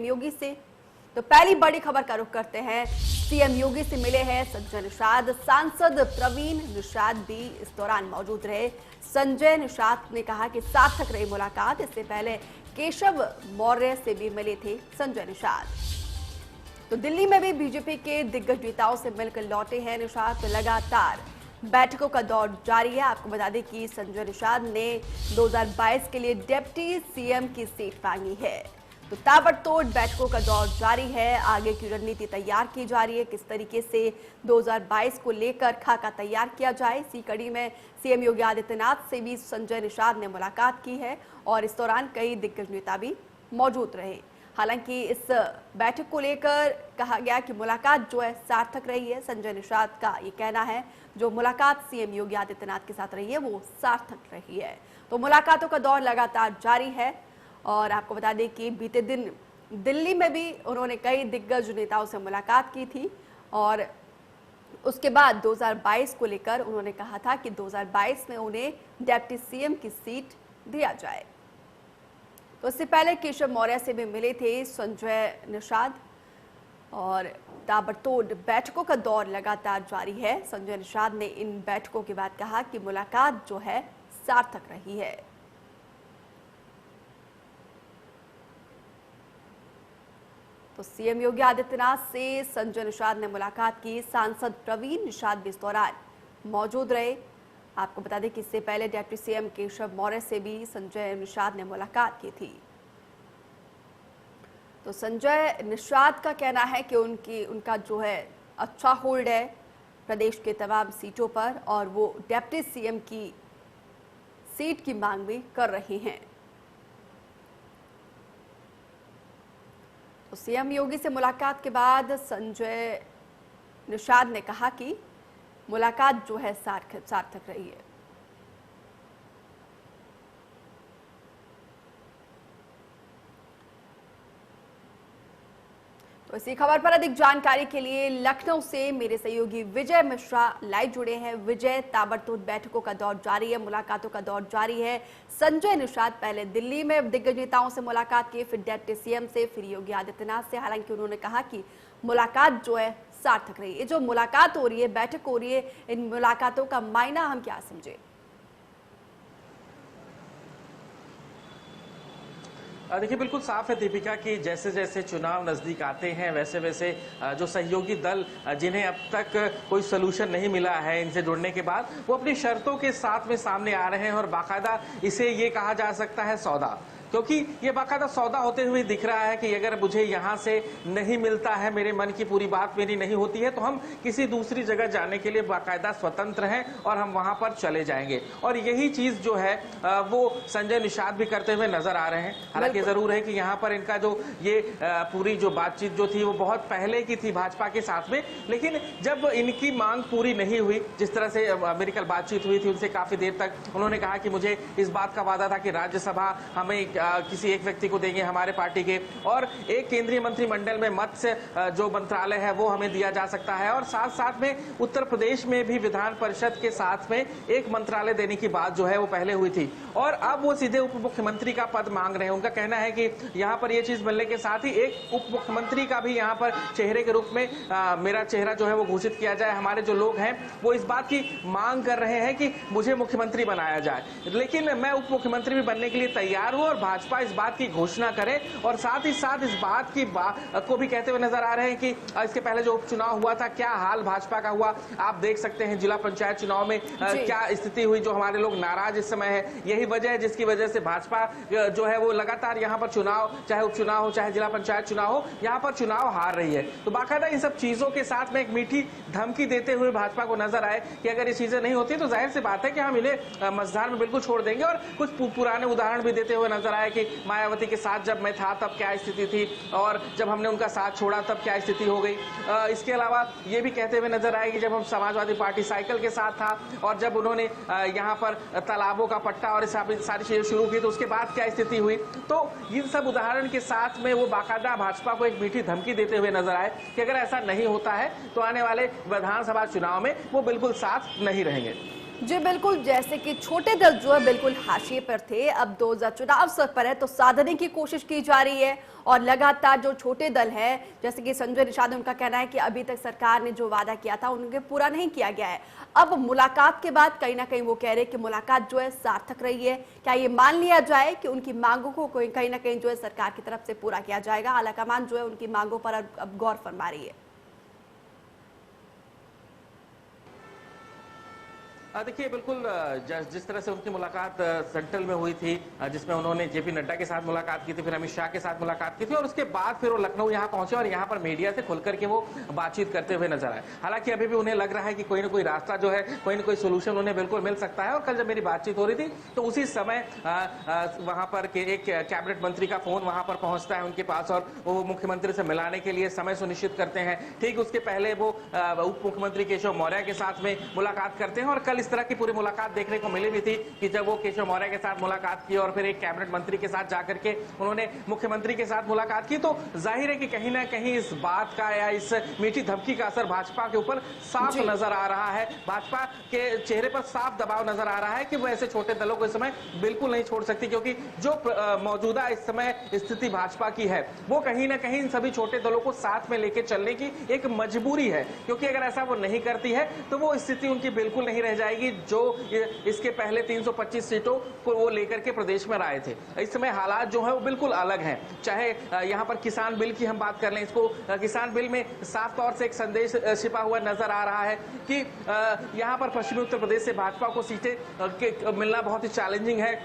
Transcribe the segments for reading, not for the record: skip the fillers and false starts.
योगी से। तो पहली बड़ी खबर का रुख करते हैं। सीएम योगी से मिले हैं संजय निषाद। सांसद प्रवीण निषाद भी इस दौरान मौजूद रहे। संजय निषाद ने कहा कि सार्थक रही मुलाकात। इससे पहले केशव मौर्य से भी मिले थे संजय निषाद। तो दिल्ली में भी बीजेपी के दिग्गज नेताओं से मिलकर लौटे हैं निषाद। तो लगातार बैठकों का दौर जारी है। आपको बता दें कि संजय निषाद ने 2022 के लिए डिप्टी सीएम की सीट मांगी है। तो ताबड़तोड़ बैठकों का दौर जारी है। आगे की रणनीति तैयार की जा रही है, किस तरीके से 2022 को लेकर खाका तैयार किया जाए। इसी कड़ी में सीएम योगी आदित्यनाथ से भी संजय निषाद ने मुलाकात की है और इस दौरान कई दिग्गज नेता भी मौजूद रहे। हालांकि इस बैठक को लेकर कहा गया कि मुलाकात जो है सार्थक रही है। संजय निषाद का ये कहना है जो मुलाकात सीएम योगी आदित्यनाथ के साथ रही है वो सार्थक रही है। तो मुलाकातों का दौर लगातार जारी है और आपको बता दें कि बीते दिन दिल्ली में भी उन्होंने कई दिग्गज नेताओं से मुलाकात की थी और उसके बाद 2022 को लेकर उन्होंने कहा था कि 2022 में उन्हें डिप्टी सीएम की सीट दिया जाए। तो इससे पहले केशव मौर्य से भी मिले थे संजय निषाद और ताबड़तोड़ बैठकों का दौर लगातार जारी है। संजय निषाद ने इन बैठकों के बाद कहा कि मुलाकात जो है सार्थक रही है। तो सीएम योगी आदित्यनाथ से संजय निषाद ने मुलाकात की। सांसद प्रवीण निषाद भी इस दौरान मौजूद रहे। आपको बता दें कि इससे पहले डिप्टी सीएम केशव मौर्य से भी संजय निषाद ने मुलाकात की थी। तो संजय निषाद का कहना है कि उनका जो है अच्छा होल्ड है प्रदेश के तमाम सीटों पर और वो डिप्टी सीएम की सीट की मांग भी कर रहे हैं। तो सीएम योगी से मुलाकात के बाद संजय निषाद ने कहा कि मुलाकात जो है सार्थक रही है। तो इसी खबर पर अधिक जानकारी के लिए लखनऊ से मेरे सहयोगी विजय मिश्रा लाइव जुड़े हैं। विजय, ताबड़तोड़ बैठकों का दौर जारी है, मुलाकातों का दौर जारी है। संजय निषाद पहले दिल्ली में दिग्गज नेताओं से मुलाकात की, फिर डिप्टी सीएम से, फिर योगी आदित्यनाथ से। हालांकि उन्होंने कहा कि मुलाकात जो है सार्थक रही है। जो मुलाकात हो रही है, बैठक हो रही है, इन मुलाकातों का मायना हम क्या समझे? देखिए, बिल्कुल साफ है दीपिका कि जैसे जैसे चुनाव नजदीक आते हैं वैसे वैसे जो सहयोगी दल जिन्हें अब तक कोई सलूशन नहीं मिला है इनसे जुड़ने के बाद, वो अपनी शर्तों के साथ में सामने आ रहे हैं और बाकायदा इसे ये कहा जा सकता है सौदा, क्योंकि ये बाकायदा सौदा होते हुए दिख रहा है कि अगर मुझे यहाँ से नहीं मिलता है, मेरे मन की पूरी बात मेरी नहीं होती है, तो हम किसी दूसरी जगह जाने के लिए बाकायदा स्वतंत्र हैं और हम वहां पर चले जाएंगे। और यही चीज जो है वो संजय निषाद भी करते हुए नजर आ रहे हैं। हालांकि जरूर है कि यहाँ पर इनका जो ये पूरी जो बातचीत जो थी वो बहुत पहले की थी भाजपा के साथ में, लेकिन जब इनकी मांग पूरी नहीं हुई, जिस तरह से अमेरिकन बातचीत हुई थी उनसे काफी देर तक उन्होंने कहा कि मुझे इस बात का वादा था कि राज्यसभा हमें किसी एक व्यक्ति को देंगे हमारे पार्टी के, और एक केंद्रीय मंत्रिमंडल में मत्स्य जो मंत्रालय है वो हमें दिया जा सकता है, और साथ साथ में उत्तर प्रदेश में भी विधान परिषद के साथ में एक मंत्रालय देने की बात जो है वो पहले हुई थी। और अब वो सीधे उप मुख्यमंत्री का पद मांग रहे हैं। उनका कहना है कि यहाँ पर ये चीज मिलने के साथ ही एक उप मुख्यमंत्री का भी यहाँ पर चेहरे के रूप में मेरा चेहरा जो है वो घोषित किया जाए। हमारे जो लोग हैं वो इस बात की मांग कर रहे हैं कि मुझे मुख्यमंत्री बनाया जाए, लेकिन मैं उप मुख्यमंत्री भी बनने के लिए तैयार हूं। और भाजपा इस बात की घोषणा करे और साथ ही साथ इस बात की को भी कहते हुए नजर आ रहे हैं कि इसके पहले जो उपचुनाव हुआ था क्या हाल भाजपा का हुआ। आप देख सकते हैं जिला पंचायत चुनाव में क्या स्थिति हुई, जो हमारे लोग नाराज इस समय है। यही वजह है जिसकी वजह से भाजपा जो है वो लगातार यहाँ पर चुनाव, चाहे उपचुनाव हो चाहे जिला पंचायत चुनाव हो, यहाँ पर चुनाव हार रही है। तो बाकायदा इन सब चीजों के साथ में एक मीठी धमकी देते हुए भाजपा को नजर आए कि अगर ये चीजें नहीं होती तो जाहिर सी बात है कि हम इन्हें मझधार में बिल्कुल छोड़ देंगे। और कुछ पुराने उदाहरण भी देते हुए नजर आए कि मायावती के साथ जब मैं था तब क्या स्थिति थी और जब हमने उनका साथ छोड़ा तब क्या स्थिति हो गई। इसके अलावा ये भी कहते हुए नजर आए कि जब हम समाजवादी पार्टी साइकिल के साथ था और जब उन्होंने यहाँ पर तालाबों का पट्टा और सारी चीजें शुरू की तो उसके बाद क्या स्थिति हुई। तो इन सब उदाहरण के साथ में वो बाकायदा भाजपा को एक मीठी धमकी देते हुए नजर आए कि अगर ऐसा नहीं होता है तो आने वाले विधानसभा चुनाव में वो बिल्कुल साथ नहीं रहेंगे। जी बिल्कुल, जैसे कि छोटे दल जो है बिल्कुल हाशिए पर थे, अब 2000 चुनाव सर पर है तो साधने की कोशिश की जा रही है और लगातार जो छोटे दल है, जैसे कि संजय निषाद, उनका कहना है कि अभी तक सरकार ने जो वादा किया था उनके पूरा नहीं किया गया है। अब मुलाकात के बाद कहीं ना कहीं वो कह रहे हैं कि मुलाकात जो है सार्थक रही है। क्या ये मान लिया जाए कि उनकी मांगों को कहीं ना कहीं जो है सरकार की तरफ से पूरा किया जाएगा? आलाकमान जो है उनकी मांगों पर अब गौर फरमा रही है। देखिए बिल्कुल जिस तरह से उनकी मुलाकात सेंट्रल में हुई थी, जिसमें उन्होंने जेपी नड्डा के साथ मुलाकात की थी, फिर अमित शाह के साथ मुलाकात की थी और उसके बाद फिर वो लखनऊ यहाँ पहुंचे और यहाँ पर मीडिया से खुलकर के वो बातचीत करते हुए नजर आए। हालांकि अभी भी उन्हें लग रहा है कि कोई ना कोई रास्ता जो है, कोई ना कोई सोल्यूशन उन्हें बिल्कुल मिल सकता है। और कल जब मेरी बातचीत हो रही थी तो उसी समय वहां पर एक कैबिनेट मंत्री का फोन वहां पर पहुंचता है उनके पास और वो मुख्यमंत्री से मिलाने के लिए समय सुनिश्चित करते हैं। ठीक उसके पहले वो उप मुख्यमंत्री केशव मौर्य के साथ में मुलाकात करते हैं और कल इस तरह की पूरी मुलाकात देखने को मिली भी थी कि जब वो केशव मौर्य के साथ मुलाकात की और फिर एक कैबिनेट मंत्री के साथ जाकर के उन्होंने मुख्यमंत्री के साथ मुलाकात की, तो जाहिर है कि कहीं ना कहीं इस बात का या इस मीठी धमकी का असर भाजपा के ऊपर साफ नजर आ रहा है। भाजपा के चेहरे पर साफ दबाव नजर आ रहा है कि वो ऐसे छोटे दलों को इस समय बिल्कुल नहीं छोड़ सकती, क्योंकि जो मौजूदा इस समय स्थिति भाजपा की है वो कहीं ना कहीं इन सभी छोटे दलों को साथ में लेकर चलने की एक मजबूरी है, क्योंकि अगर ऐसा वो नहीं करती है तो वो स्थिति उनकी बिल्कुल नहीं रह जाएगी जो इसके पहले 325 सीटों को वो लेकर के प्रदेश में आए थे। इस समय हालात जो है वो बिल्कुल अलग हैं। चाहे यहाँ पर किसान बिल की हम बात कर लें, इसको किसान बिल में साफ तौर से एक संदेश छिपा हुआ नजर आ रहा है कि यहाँ पर पश्चिमी उत्तर प्रदेश से भाजपा को सीटें मिलना बहुत ही चैलेंजिंग है।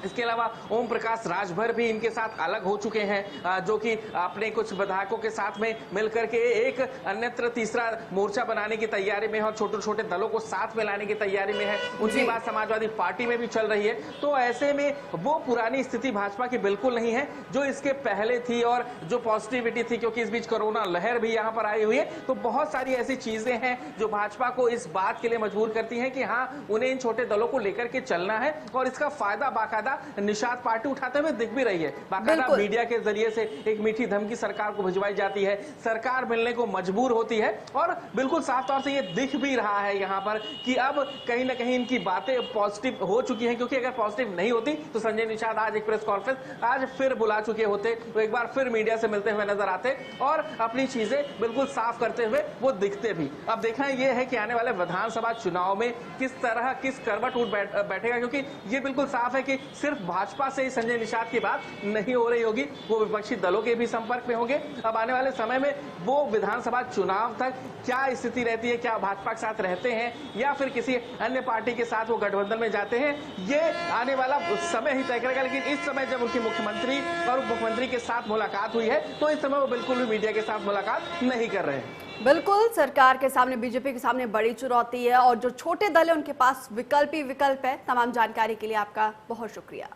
इसके अलावा ओम प्रकाश राजभर भी इनके साथ अलग हो चुके हैं, जो कि अपने कुछ विधायकों के साथ में मिलकर के एक अन्यत्र तीसरा मोर्चा बनाने की तैयारी में है और छोटे छोटे दलों को साथ में लाने की तैयारी में है। उनकी बात समाजवादी पार्टी में भी चल रही है। तो ऐसे में वो पुरानी स्थिति भाजपा की बिल्कुल नहीं है जो इसके पहले थी और जो पॉजिटिविटी थी, क्योंकि इस बीच कोरोना लहर भी यहाँ पर आई हुई है। तो बहुत सारी ऐसी चीजें हैं जो भाजपा को इस बात के लिए मजबूर करती हैं कि हाँ, उन्हें इन छोटे दलों को लेकर के चलना है और इसका फायदा बाकायदा निषाद पार्टी उठाते हुए दिख भी रही है। बाकायदा मीडिया के जरिए से एक मीठी धमकी सरकार को भिजवाई जाती है, सरकार मिलने को मजबूर होती है और बिल्कुल साफ तौर से ये दिख भी रहा है यहाँ पर कि अब कहीं ना कहीं इनकी बातें पॉजिटिव हो चुकी हैं, क्योंकि अगर पॉजिटिव नहीं होती तो संजय निषाद आज एक प्रेस कॉन्फ्रेंस आज फिर बुला चुके होते, तो एक बार फिर मीडिया से मिलते हुए नजर आते और अपनी चीजें बिल्कुल साफ करते हुए वो दिखते भी। अब देखना यह है कि आने वाले विधानसभा चुनाव में किस तरह किस करवट उठ बैठेगा, क्योंकि ये बिल्कुल साफ है कि सिर्फ भाजपा से ही संजय निषाद की बात नहीं हो रही होगी, वो विपक्षी दलों के भी संपर्क में होंगे। अब आने वाले समय में वो विधानसभा चुनाव तक क्या स्थिति रहती है, क्या भाजपा के साथ रहते हैं या फिर किसी अन्य पार्टी के साथ वो गठबंधन में जाते हैं, ये आने वाला समय ही तय करेगा। लेकिन इस समय जब उनकी मुख्यमंत्री और उप मुख्यमंत्री के साथ मुलाकात हुई है तो इस समय वो बिल्कुल भी मीडिया के साथ मुलाकात नहीं कर रहे हैं। बिल्कुल, सरकार के सामने, बीजेपी के सामने बड़ी चुनौती है और जो छोटे दल है उनके पास विकल्प ही विकल्प है। तमाम जानकारी के लिए आपका बहुत शुक्रिया।